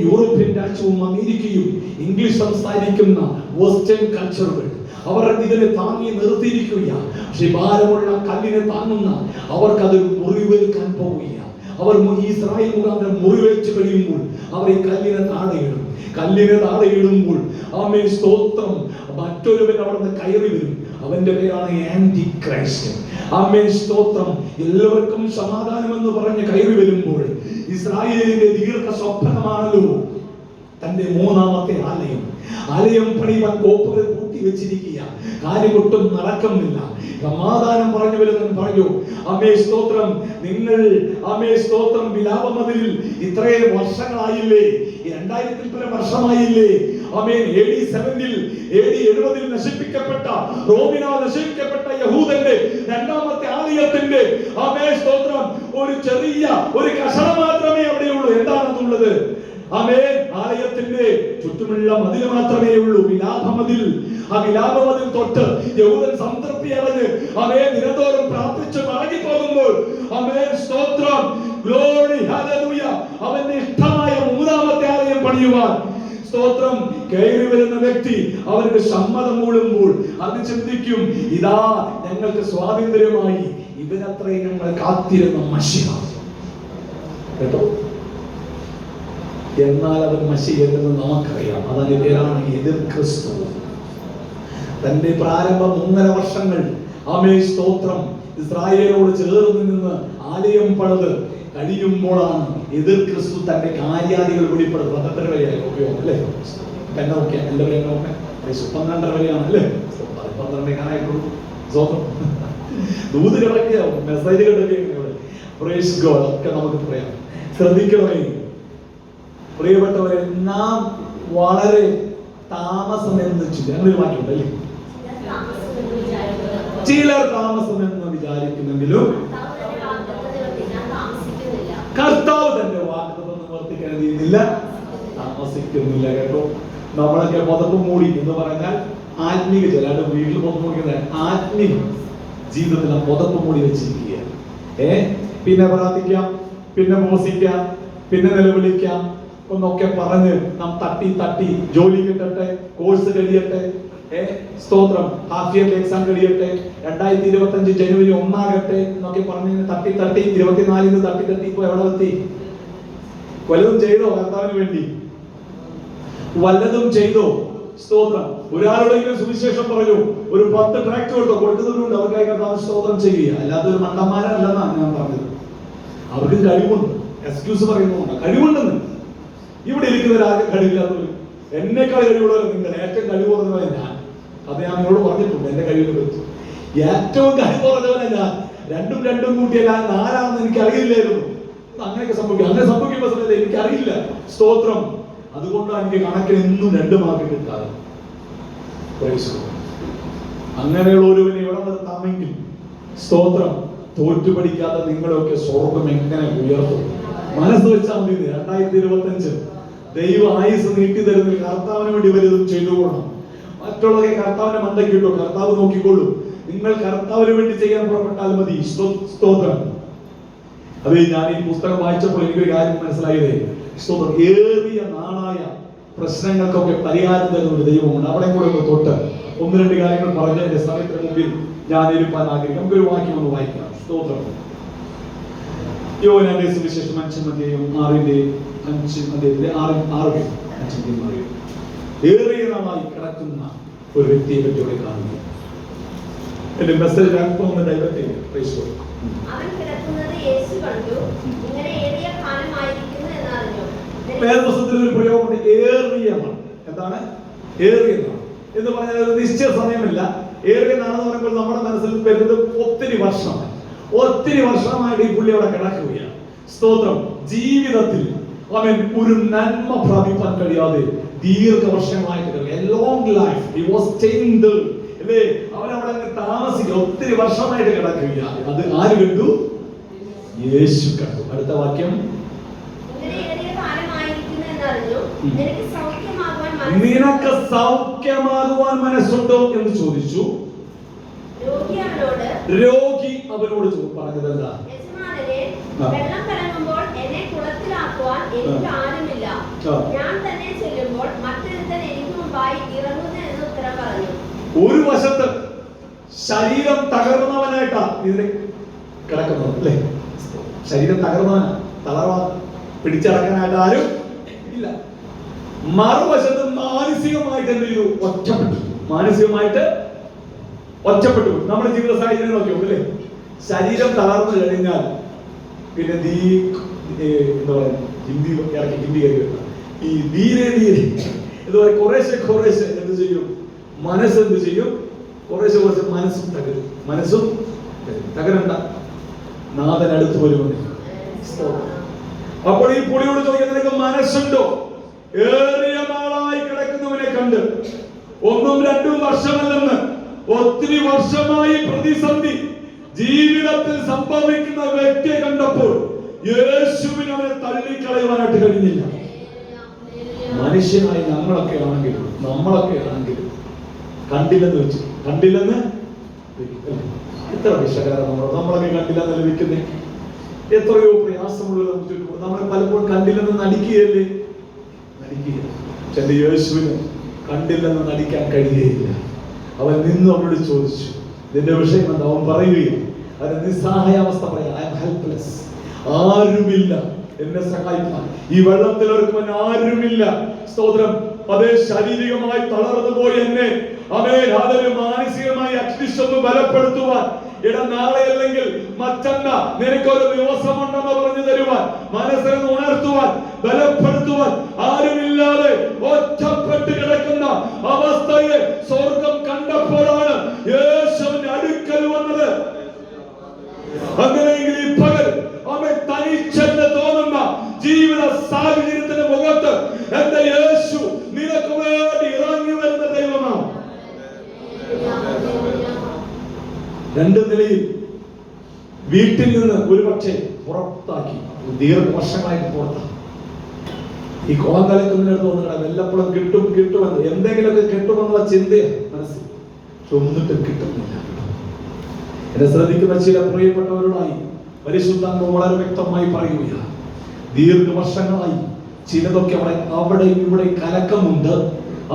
യൂറോപ്യൻ രാജ്യവും അമേരിക്കയും ഇംഗ്ലീഷ് സംസാരിക്കുന്ന വെസ്റ്റേൺ കൾച്ചറുകൾ അവർ ഇതിനെ താങ്ങി നിർത്തിയിരിക്കുകയാണ്. പക്ഷെ ഭാരമുള്ള കല്ലിനെ താങ്ങുന്ന അവർക്കത് മുറിവേൽക്കാൻ പോവുകയാണ്. അവർ ഇസ്രായേൽ മുഖാന്തരം മുറിവേൽച്ചു കഴിയുമ്പോൾ അവർ ഈ കല്ലിനെ താഴെയിടും. കല്ലിനെ താഴെയിടുമ്പോൾ സ്തോത്രം മറ്റൊരുവൻ അവിടുന്ന് കയറി വരും. അവന്റെ പേരാണ് ആന്റി ക്രൈസ്റ്റ്. സ്തോത്രം. എല്ലാവർക്കും സമാധാനം എന്ന് പറഞ്ഞ് കയറി വരുമ്പോൾ ഇസ്രായേലിന്റെ ദീർഘ സ്വപ്നമാണല്ലോ തന്റെ മൂന്നാമത്തെ ആലയം പണിയുവാൻ കോപ്പുകൾ കൂട്ടി വെച്ചിരിക്കുക. കാര്യമൊട്ടും നടക്കുന്നില്ല. സമാധാനം പറഞ്ഞു വരുന്നവൻ പറഞ്ഞു, സ്തോത്രം, നിങ്ങൾ സ്തോത്രം വിലാപമതിലിൽ ഇത്രയും വർഷങ്ങളായില്ലേ, 2000 വർഷമായില്ലേ. AD 70 നശിപ്പിക്കപ്പെട്ട റോമിനാൽ നശിപ്പിക്കപ്പെട്ട യഹൂദന്റെ രണ്ടാമത്തെ ആലയത്തിന്റെ സ്തോത്രം ഒരു ചെറിയ ഒരു കഷണം മാത്രമേ അവിടെയുള്ളൂ. എന്താണെന്നുള്ളത്? ആലയത്തിന്റെ ചുറ്റുമുള്ള മതിൽ മാത്രമേ ഉള്ളൂ, വിലാപമതിൽ. ആ വിലാപമതിൽ തൊട്ട് യഹൂദൻ സംതൃപ്തി അടഞ്ഞ് നിരന്തരം പ്രാർത്ഥിച്ച് മടങ്ങി പോകുമ്പോൾ സ്തോത്രം, ഗ്ലോറി, ഹല്ലേലൂയ, അവന്റെ ഇഷ്ടമായ മൂന്നാമത്തെ ആലയം പണിയുവാൻ സ്തോത്രം കയറി വരുന്ന വ്യക്തി അവർക്ക് സമ്മതം മൂളുമ്പോൾ അത് ചിന്തിക്കും, ഇതാ ഞങ്ങൾക്ക് സ്വാതന്ത്ര്യമായി, ഇവരത്രയും ഞങ്ങൾ കാത്തിരുന്ന മശിഹ. കേട്ടോ? എന്നാൽ അവൻ മശിഹയെന്ന് നമുക്കറിയാം. അതിന്റെ പേരാണ് എതിർ ക്രിസ്തു. തന്റെ പ്രാരംഭം 1.5 വർഷങ്ങൾ സ്തോത്രം ഇസ്രായേലോട് ചേർന്ന് നിന്ന് ആലയം പണിത് കഴിയുമ്പോഴാണ് എതിർ ക്രിസ്തു തന്റെ കാര്യാദികൾ വെളിപ്പെടുന്നത്. 12 വരെയായി ഉപയോഗം അല്ലേ? എന്നെ നോക്കിയാ എല്ലാവരും നോക്കാൻ 12 വരെയാണ് അല്ലേ? 12 ദൂത് കിടക്കുക, മെസ്സേജ് കിടക്കുക, പ്രൈസ് ഗോഡ് ഒക്കെ നമുക്ക് പറയാം. ശ്രദ്ധിക്കണമേ പ്രിയപ്പെട്ടവരെ, നാം വളരെ താമസം എന്ന് ഞങ്ങളൊരു മാറ്റമുണ്ടല്ലേ? ചിലർ താമസം എന്ന് വിചാരിക്കുന്നെങ്കിലും കർത്താവ് തന്റെ വാഗ്ദത്തം നിവർത്തിക്കുന്നില്ല, താമസിക്കുന്നില്ല. കേട്ടോ? നമ്മളൊക്കെ പുതപ്പ് മൂടി എന്ന് പറഞ്ഞാൽ ആത്മീക ചില വീട്ടിൽ പുതപ്പ് മൂടിക്കുന്നത് ആത്മീക ജീവിതത്തിൽ പുതപ്പ് മൂടി വെച്ചിരിക്കുകയാണ്. പിന്നെ പ്രാർത്ഥിക്കാം, പിന്നെ മോസിക്കാം, പിന്നെ നിലവിളിക്കാം എന്നൊക്കെ പറഞ്ഞ് നാം തട്ടി ജോലി കിട്ടട്ടെ, കോഴ്സ് കഴിയട്ടെ, സ്തോത്രം, ഹാഫ് ഇയർലി എക്സാം കഴിയട്ടെ, 2025 ജനുവരി 1 ആകട്ടെ എന്നൊക്കെ പറഞ്ഞ് തട്ടി 24 തട്ടി ഇപ്പൊ എവിടെ എത്തി? വല്ലതും ചെയ്തോ കർത്താവിന് വേണ്ടി? വല്ലതും ചെയ്തോ? സ്തോത്രം. ഒരാളുടെയെങ്കിലും സുവിശേഷം പറഞ്ഞു, ഒരു 10 ട്രാക്ട് കൊടുക്കുന്നവരുണ്ട്, അവർക്കായി കർത്താവ് സ്തോത്രം ചെയ്യുക. അല്ലാതെ ഒരു മണ്ടന്മാരല്ലെന്നാണ് ഞാൻ പറഞ്ഞത്. അവർക്ക് കഴിവുണ്ട്, എക്സ്ക്യൂസ് പറയുന്നുണ്ട്, കഴിവുണ്ടെന്ന്. ഇവിടെ ഇരിക്കുന്നവരാരും കഴിവില്ലാത്തവർ, എന്നെക്കാൾ കഴിവുള്ളവർ നിങ്ങൾ, ഏറ്റവും കഴിവ് കുറഞ്ഞവൻ ഞാൻ. അത് ഞാൻ നിങ്ങളോട് പറഞ്ഞിട്ടുണ്ട്. എന്റെ കഴിവിനെ പറ്റി ഏറ്റവും കഴിവ് കുറഞ്ഞവനെ ഞാൻ. രണ്ടും കൂട്ടിയല്ല 4 എനിക്ക് അറിയില്ലായിരുന്നു. അങ്ങനെയൊക്കെ സംഭവിക്കും. അങ്ങനെ സംഭവിക്കുമ്പോ സമയത്ത് എനിക്കറിയില്ല. സ്തോത്രം. അതുകൊണ്ടാണ് എനിക്ക് കണക്കിന് എന്നും 2 മാർക്ക് കിട്ടാതെ. അങ്ങനെയുള്ള ഒരുവനെ ഇവിടെ നിർത്താമെങ്കിൽ സ്തോത്രം, തോറ്റുപടിക്കാതെ നിങ്ങളൊക്കെ സ്വർഗം എങ്ങനെ ഉയർത്തും? മനസ്സ് വെച്ചാൽ മതി. 2025 ദൈവ ആയുസ് നീട്ടി തരുന്ന കർത്താവിന് വേണ്ടി വലുതും ചെയ്തുകൊള്ളണം. മറ്റുള്ളവരെ കർത്താവിനെ മണ്ടയ്ക്കിട്ടോ, കർത്താവ് നോക്കിക്കൊള്ളൂ. നിങ്ങൾ കർത്താവിന് വേണ്ടി ചെയ്യാൻ പുറപ്പെട്ടാൽ മതി. സ്തോത്രം. അതെ, ഞാൻ ഈ പുസ്തകം വായിച്ചപ്പോൾ എനിക്കൊരു കാര്യം മനസ്സിലായതേ, സ്തോത്രം, ഏറിയ നാളായ പ്രശ്നങ്ങൾക്കൊക്കെ പരിഹാരം തരുന്ന ഒരു ദൈവമുണ്ട്. അവിടെ കൂടെ തൊട്ട് 1-2 കാര്യങ്ങൾ പറഞ്ഞ എന്റെ സമയത്തിന് മുമ്പിൽ ഞാൻ ഇരുപ്പാൻ ആഗ്രഹിക്കും. നമുക്കൊരു വാക്യം ഒന്ന് വായിക്കാം. സ്തോത്രം. യോഹന്നാന്റെ സുവിശേഷം 5-5 ഏറിയ നാളായി കിടക്കുന്ന ഒരു വ്യക്തിയെ പറ്റി ഇവിടെ കാണുന്നു. എന്റെ മെസ്സേജ് അല്പം ഒന്ന് ഡൈവേർട്ട് ചെയ്യും. അവൻ കിടക്കുന്നത് യേശു കണ്ടു. ഇങ്ങനെ ഏറിയ കാലമായിരിക്കുന്നു എന്നറിഞ്ഞു. വേദപുസ്തകത്തിൽ ഒരു പ്രയോഗമുണ്ട്, ഏറിയമാണ്. എന്താണ് ഏറിയ നാൾ എന്ന് പറഞ്ഞാൽ? ഒരു നിശ്ചയ സമയമില്ല. ഏറിയ നാളെന്ന് പറയുമ്പോൾ നമ്മുടെ മനസ്സിൽ വരുന്നത് ഒത്തിരി വർഷമായിട്ട് ഈ പുള്ളി അവിടെ കിടക്കുകയാണ്. സ്തോത്രം. ജീവിതത്തിൽ അവൻ ഒരു നന്മ പ്രാപിക്കാൻ കഴിയാതെ ദീർഘവർഷമായിട്ട് അവൻ അവിടെ താമസിക്കുക, ഒത്തിരി വർഷമായിട്ട് കിടക്കുകയാണ്. അത് ആര് കണ്ടു? യേശു കണ്ടു. അടുത്ത വാക്യം, നിനക്ക് സൗഖ്യമാകുവാൻ മനസ്സുണ്ടോ എന്ന് ചോദിച്ചു. രോഗി അവനോട് പറഞ്ഞത് എന്താ? വെള്ളം കലങ്ങുമ്പോൾ എന്നെ കുളത്തിലാക്കുവാൻ എനിക്ക് ആരുമില്ല. ഞാൻ തന്നെ ചെല്ലുമ്പോൾ മറ്റൊരുത്തൻ എനിക്ക് മുമ്പായി ഇറങ്ങുന്നു എന്ന് ഉത്തരം പറഞ്ഞു. ഒരു വശത്ത് ശരീരം തകർന്നവനായിട്ടാ ഇതിനെ കിടക്കുന്നത്, അല്ലേ? ശരീരം തകർന്നവനാ, തളർവാ, പിടിച്ചടക്കാനായിട്ട് ആരും ഇല്ല. മറുവശത്ത് മാനസികമായിട്ട് എന്ത് ചെയ്തു? ഒറ്റപ്പെട്ടു. നമ്മുടെ ജീവിത സാഹചര്യം നോക്കിയോ, അല്ലേ? ശരീരം തളർന്നു കഴിഞ്ഞാൽ പിന്നെ എന്താ പറയുക, ഹിന്ദി കയറി വരുന്ന ഈ ധീരെ എന്താ പറയുക, കുറേശ്ശെ എന്ത് ചെയ്യും? മനസ്സ് എന്ത് ചെയ്യും? കുറേശ്ശെ മനസ്സും തകരണ്ട. നാഥൻ അടുത്ത് വരുമെന്ന്. അപ്പോൾ ഈ പുള്ളിയോട് ചോദിക്കാൻ, നിനക്ക് മനസ്സുണ്ടോ? ഏറിയ നാളായി കിടക്കുന്നവനെ കണ്ട് 1-2 വർഷമല്ലെന്ന്, ഒത്തിരി വർഷമായി പ്രതിസന്ധി ജീവിതത്തിൽ സംഭവിക്കുന്ന വ്യക്തിയെ കണ്ടപ്പോൾ യേശുവിനെ അവനെ തള്ളിക്കളയുവാനായിട്ട് കഴിഞ്ഞില്ല. മനുഷ്യനായി നമ്മളൊക്കെ ആണെങ്കിലും കണ്ടില്ലെന്ന് എത്ര വിഷകരം നമ്മളൊക്കെ കണ്ടില്ലെന്ന് ലഭിക്കുന്നേ. എത്രയോ പ്രയാസമുള്ള നമുക്ക് ചുറ്റും നമ്മളെ പലപ്പോഴും കണ്ടില്ലെന്ന് നടിക്കുകയല്ലേ? ചെന്റെ യേശുവിന് കണ്ടില്ലെന്ന് നടിക്കാൻ കഴിയുകയില്ല. അവൻ നിന്ന് അവനോട് ചോദിച്ചു, നിന്റെ വിഷയം എന്താ? അവൻ പറയുകയും അവന്റെ നിസ്സഹായാവസ്ഥ പറയാം, ഐ ആം ഹെൽപ്ലെസ്, ആരുമില്ല എന്നെ സഹായിക്കാൻ. ഈ വെള്ളത്തിൽ ഒരുക്കുവാൻ ആരുമില്ല. സ്തോത്രം. അതേ, ശാരീരികമായി തളർന്നു പോയി എന്നെ അതൊരു മാനസികമായി അറ്റ്ലീസ്റ്റ് ബലപ്പെടുത്തുവാൻ, നാളെ അല്ലെങ്കിൽ മറ്റന്ന നിനക്കൊരു ദിവസമുണ്ടെന്ന് പറഞ്ഞു തരുവാൻ, മനസ്സിനെ ഉണർത്തുവാൻ, ബലപ്പെടുത്തുവാൻ ആരുമില്ലാതെ ഒറ്റപ്പെട്ട് കിടക്കുന്ന അവസ്ഥയെ സ്വർഗം കണ്ടപ്പോഴാണ് യേശുവിന്റെ അടുക്കൽ വന്നത്. അങ്ങനെയെങ്കിൽ ഈ പകൽ അവൻ തനിച്ചെന്ന് തോന്നുന്ന ജീവിത സാഹചര്യത്തിന്റെ മുഖത്ത് എന്റെ യേശു നിനക്ക് വേണ്ടി ഇറങ്ങി വരുന്ന ദൈവമാണ്. 2 നിലയിൽ വീട്ടിൽ നിന്ന് ഒരുപക്ഷെ പുറത്താക്കി, ദീർഘവർഷമായിട്ട് പുറത്താക്കി. ഈ കുളം കലക്കുന്നതിനടുത്ത് വന്നിട്ട് വല്ലപ്പോഴും കിട്ടുമെന്ന്, എന്തെങ്കിലുമൊക്കെ കിട്ടുമെന്നുള്ള ചിന്തയാണ് മനസ്സിൽ. ഒന്നിട്ടും കിട്ടുന്നില്ല. എന്നെ ശ്രദ്ധിക്കുന്ന ചില പ്രിയപ്പെട്ടവരോടായി പരിശുദ്ധാത്മാവ് വളരെ വ്യക്തമായി പറയുകയാണ്, ദീർഘവർഷങ്ങളായി ചിലതൊക്കെ അവിടെ ഇവിടെ കലക്കമുണ്ട്.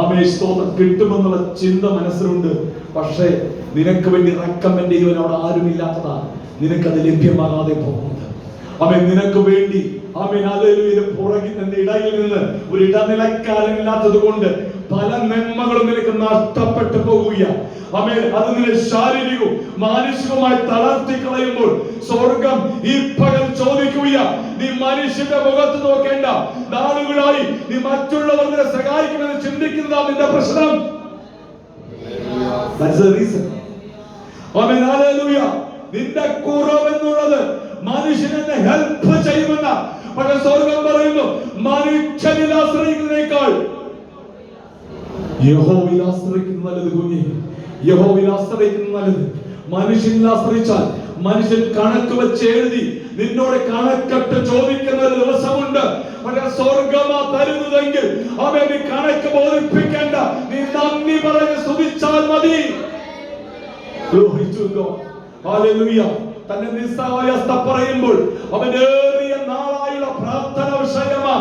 ആമേൻ സ്തോത്രം കിട്ടുമെന്നുള്ള ചിന്ത മനസ്സിലുണ്ട്. പക്ഷേ നിനക്ക് വേണ്ടി റെക്കമെൻഡ് ചെയ്യുവാൻ അവിടെ ആരുമില്ലാത്തതാണ് നിനക്കത് ലഭ്യമാകാതെ പോകുന്നത്. ആമേൻ നിനക്ക് വേണ്ടി ആമേൻ ഹല്ലേലൂയ പുറകിൽ നിന്ന് ഇടയിൽ നിന്ന് ഒരു ഇടനിലക്കാരനില്ലാത്തത് കൊണ്ട് പല നന്മകളും നിനക്ക് നഷ്ടപ്പെട്ടു പോവുകയാണ്. ആമേൻ അത് നിന്നെ ശാരീരികവും മാനസികവുമായി തളർത്തി കളയുമ്പോൾ സ്വർഗം ഈ പകൽ ചോദിക്കുകയാണ്, നീ മനുഷ്യന്റെ മുഖത്ത് നോക്കേണ്ട, നാളുകളായി നീ മറ്റുള്ളവർ നിന്നെ സഹായിക്കുമെന്ന് ചിന്തിക്കുന്നതാണ് നിന്റെ പ്രശ്നം. That's the reason. Amen hallelujah. നിന്റെ കുറവെന്നുള്ളത് മനുഷ്യനെ ഹെൽപ്പ് ചെയ്യുമെന്ന, പക്ഷേ സ്വർഗം പറയുന്നു മനുഷ്യനിൽ ആശ്രയിക്കുന്നതിനേക്കാൾ യഹോവയിൽ ആശ്രയിക്കുന്നത് നല്ലത്. കുഞ്ഞെ, യഹോവയിൽ ആശ്രയിക്കുന്നത് നല്ലത്. മനുഷ്യനിൽ ആശ്രയിച്ചാൽ മനുഷ്യൻ കണക്ക് വെച്ച് എഴുതി നിന്നോട് കണക്കട്ട് ചോദിക്കുന്ന ഒരു ദിവസമുണ്ട്. പക്ഷേ സ്വർഗമാ തരുന്നതെങ്കിൽ അവൻ നീ കണക്ക് ബോധിപ്പിക്കേണ്ട, നീ നന്ദി പറഞ്ഞ് സ്തുതിച്ചാൽ മതി. ഹല്ലേലൂയ. തന്റെ നിസ്സഹായാവസ്ഥ പറയുമ്പോൾ അവൻ ഏറിയ നാളായുള്ള പ്രാർത്ഥന വിഷയമാ.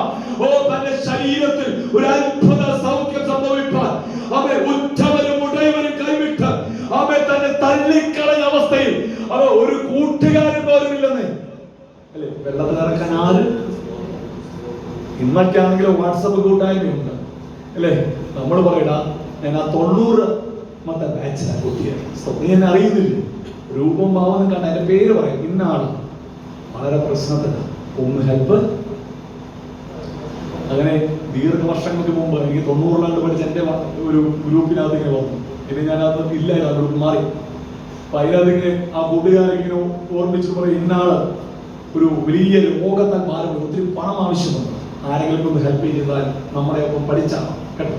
തന്റെ ശരീരത്തിൽ ഒരു അത്ഭുത സൗഖ്യം സംഭവിപ്പാൻ അവൻ ഉറ്റവരും ഉടയവരും കൈവിട്ട് അവൻ തന്നെ തള്ളിക്കളഞ്ഞ അവസ്ഥയിൽ ഒരു കൂട്ടുകാരൻ പോലുമില്ലെന്നേ അല്ലെ. വെള്ളത്തിൽ ഇറക്കാൻ ആര്? ഇന്നൊക്കെ ആണെങ്കിലും വാട്സപ്പ് കൂട്ടായ്മയുണ്ട് അല്ലെ. നമ്മൾ പറയടാ ഞാൻ ആ 90 ബാച്ചിലാണ് കുട്ടിയാണ്, നീ എന്നെ അറിയുന്നില്ല, രൂപം ഭാവം കണ്ട എന്റെ പേര് പറയും, ഇന്ന ആള് വളരെ പ്രശ്നത്തില്ല, ഒന്ന് ഹെൽപ്പ്. അങ്ങനെ ദീർഘവർഷങ്ങൾക്ക് മുമ്പ് എനിക്ക് 90 പഠിച്ച എന്റെ ഒരു ഗ്രൂപ്പിനകത്ത് ഇങ്ങനെ വന്നു. ഇനി ഞാനത് ഇല്ലായിരുന്നു, ആ ഗ്രൂപ്പ് മാറി. അപ്പൊ അതിനകത്തിങ്ങനെ ആ കൂട്ടുകാരിങ്ങനെ ഓർമ്മിച്ച് പറയും, ഇന്നാള് ഒരു വലിയ രോഗത്താൽ മാറുമ്പോൾ ഒത്തിരി പണം ആവശ്യമുണ്ട്, ആരെങ്കിലും ഒന്ന് ഹെൽപ്പ് ചെയ്താൽ നമ്മളെ ഒപ്പം പഠിച്ചാൽ കേട്ടോ.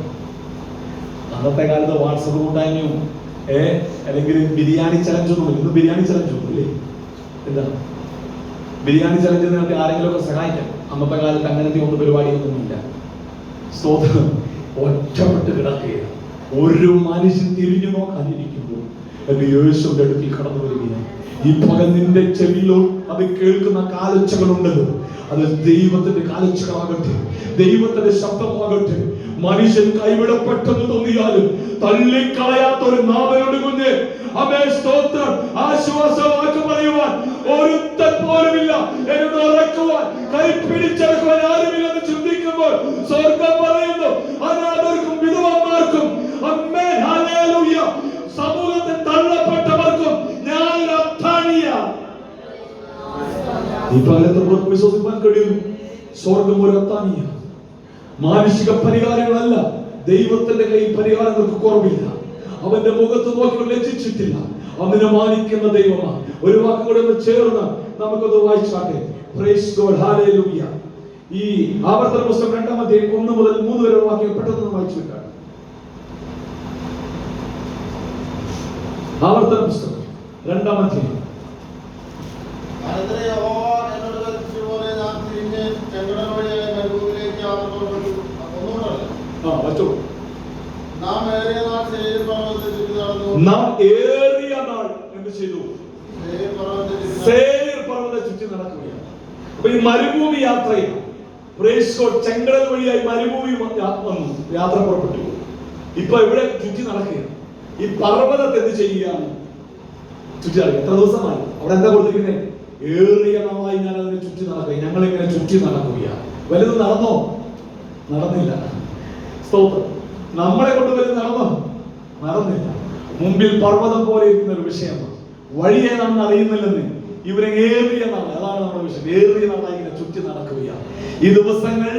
അന്നത്തെ കാലത്ത് വാട്സപ്പ് കൂട്ടായ്മയും അല്ലെങ്കിൽ ബിരിയാണി ചലഞ്ചൊന്നും, ഇന്ന് ബിരിയാണി ചലഞ്ചൊന്നും ഇല്ലേ? എന്താ ബിരിയാണി ചലഞ്ച് നിങ്ങൾക്ക് ആരെങ്കിലും ഒക്കെ സഹായിക്കാം. അന്നത്തെ കാലത്ത് അങ്ങനത്തെ ഒന്നും പരിപാടിയൊന്നും ഇല്ല. സ്തോത്രം. ഒറ്റപ്പെട്ട് കിടക്കുകയാണ്. ഒരു മനുഷ്യൻ തിരിഞ്ഞു നോക്കാനിരിക്കുമ്പോൾ എന്റെ യേശുവിന്റെ അടുത്തിൽ കടന്നു വരികയാണ്. ഈ പകൽ നിന്റെ ചെവിയിലോ അത് കേൾക്കുന്ന കാലൊച്ചകളുണ്ടല്ലോ, അത് ദൈവത്തിന്റെ കാലൊച്ചകളാകട്ടെ, ദൈവത്തിന്റെ ശബ്ദമാകട്ടെ. മനുഷ്യൻ കൈവിടപ്പെട്ടെന്ന് തോന്നിയാലും തള്ളിക്കളയാത്ത ഒരു നാഥനോട് കുഞ്ഞ് അമേ സ്തോത്രം. ആശ്വാസവാക്ക് പറയുവാൻ ഒരുത്തൻ പോലുമില്ല, എന്ന് ഉറക്കുവാൻ കൈപ്പിടിച്ചെടുക്കുവാൻ ആരുമില്ലെന്ന് ചിന്തിക്കുമ്പോൾ സ്വർഗം പറയുന്നു അനാഥർക്കും വിധവന്മാർക്കും അമ്മേ ഹല്ലേലൂയ, സമൂഹത്തിൽ തള്ളപ്പെട്ടവർക്കും ഞാൻ അത്താണിയാണ്. ഈ കാലത്ത് വിശ്വസിക്കാൻ കഴിയുന്നു സ്വർഗം ഒരു അത്താണിയാണ്. മാനുഷിക പരിഹാരങ്ങളല്ല, ദൈവത്തിന്റെ കയ്യിൽ പരിഹാരങ്ങൾക്ക് കുറവില്ല. അവന്റെ മുഖത്ത് നോക്കി ലജ്ജിച്ചിട്ടില്ല, അവനെ മാനിക്കുന്ന ദൈവമാണ്. ഒരു വാക്ക് കൂടെ ഒന്ന് ചേർന്ന് നമുക്കത് വായിച്ചാട്ടെ. Praise God, hallelujah. ഈ ആവർത്തന പുസ്തകം 2-ാം അധ്യായം 1 മുതൽ 3 വരെ വാക്യം പെട്ടെന്ന് വായിച്ചു വെക്കാം. ആവർത്തന പുസ്തകം 2-ാം അധ്യായം. നാം ഏറിയ നാൾ എന്ത് ചെയ്തു? സേയീർ പർവ്വതത്തെ ചുറ്റി നടക്കുകയാണ്. അപ്പൊ ഈ മരുഭൂമി യാത്രയിൽ ചെങ്കടൽ വഴിയായി മരുഭൂമി വന്നു, യാത്ര പുറപ്പെട്ടു. ഇപ്പൊ ഇവിടെ ചുറ്റി നടക്കുകയാണ്. ഈ പർവ്വതത്തെ എന്ത് ചെയ്യുകയാണ്? ചുറ്റി നടക്കുക. എത്ര ദിവസമായി? അവിടെ എന്താ കൊടുത്തിരിക്കുന്നത്? ഏറിയ നാളായി ഞാൻ അതിനെ ചുറ്റി നടക്കുക. ഞങ്ങൾ ഇങ്ങനെ ചുറ്റി നടക്കുകയാണ്. വലുത് നടന്നോ? നടന്നില്ല. സ്തോത്രം. നമ്മളെ കൊണ്ട് വലുത് നടന്നോ? നടന്നില്ല. മുമ്പിൽ പർവ്വതം പോലെ ഇരിക്കുന്ന ഒരു വിഷയമാണ്. വഴി ഏതാണെന്ന് അറിയുന്നില്ലെന്ന് ഇവരെ ഏറിയ നാൾ, അതാണ് നമ്മുടെ വിഷയം. ഏറിയ നാളായി ഇങ്ങനെ ചുറ്റി നടക്കുകയാണ്. ഈ ദിവസങ്ങൾ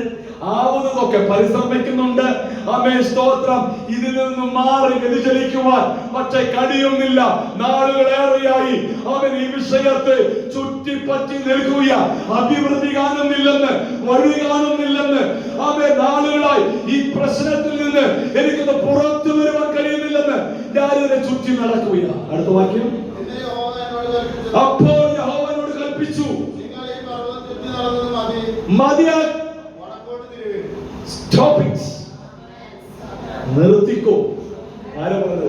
ആവുന്നതൊക്കെ പരിശ്രമിക്കുന്നുണ്ട്. ആമേൻ സ്തോത്രം. ഇതിൽ നിന്നും മാറി വ്യതിചലിക്കുവാൻ പക്ഷെ കഴിയുന്നില്ല. നാളുകളേറെയായി അവൻ ഈ വിഷയത്തെ ചുറ്റിപ്പറ്റി നിൽക്കുക. അഭിവൃദ്ധി കാണുന്നില്ലെന്ന്, വഴി കാണുന്നില്ലെന്ന്. അവൻ നാളുകളായി ഈ പ്രശ്നത്തിൽ നിന്ന് എനിക്കൊന്ന് പുറത്തു വരുവാൻ കഴിയുന്നില്ലെന്ന് ഞാനിതിനെ ചുറ്റി നടക്കുകയാണ്. അടുത്ത വാക്യം. അപ്പോൾ യഹോവയോട് കൽപ്പിച്ചു, മതിയാ, നിർത്തിക്കോ. ആരാ പറഞ്ഞത്?